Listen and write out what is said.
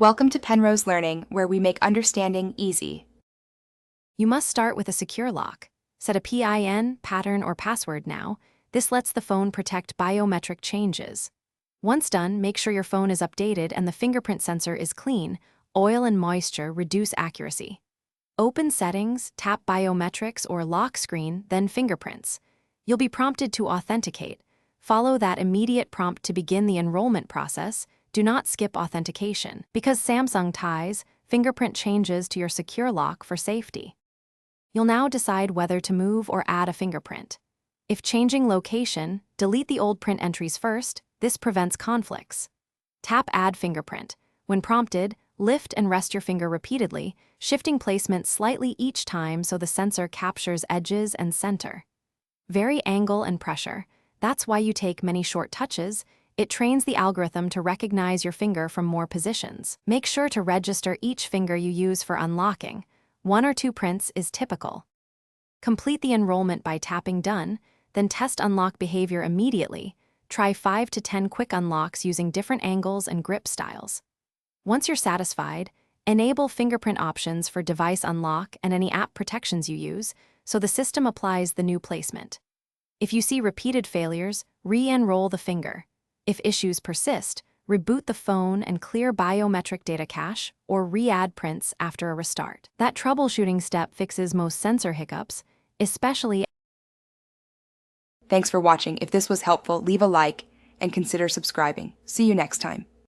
Welcome to Penrose Learning, where we make understanding easy. You must start with a secure lock. Set a PIN, pattern, or password now. This lets the phone protect biometric changes. Once done, make sure your phone is updated and the fingerprint sensor is clean. Oil and moisture reduce accuracy. Open Settings, tap Biometrics or Lock Screen, then Fingerprints. You'll be prompted to authenticate. Follow that immediate prompt to begin the enrollment process. Do not skip authentication, because Samsung ties fingerprint changes to your secure lock for safety. You'll now decide whether to move or add a fingerprint. If changing location, delete the old print entries first. This prevents conflicts. Tap Add Fingerprint. When prompted, lift and rest your finger repeatedly, shifting placement slightly each time so the sensor captures edges and center. Vary angle and pressure. That's why you take many short touches. It trains the algorithm to recognize your finger from more positions. Make sure to register each finger you use for unlocking. 1 or 2 prints is typical. Complete the enrollment by tapping Done, then test unlock behavior immediately. Try 5 to 10 quick unlocks using different angles and grip styles. Once you're satisfied, enable fingerprint options for device unlock and any app protections you use, so the system applies the new placement. If you see repeated failures, re-enroll the finger. If issues persist, reboot the phone and clear biometric data cache or re-add prints after a restart. That troubleshooting step fixes most sensor hiccups, especially. Thanks for watching. If this was helpful, leave a like and consider subscribing. See you next time.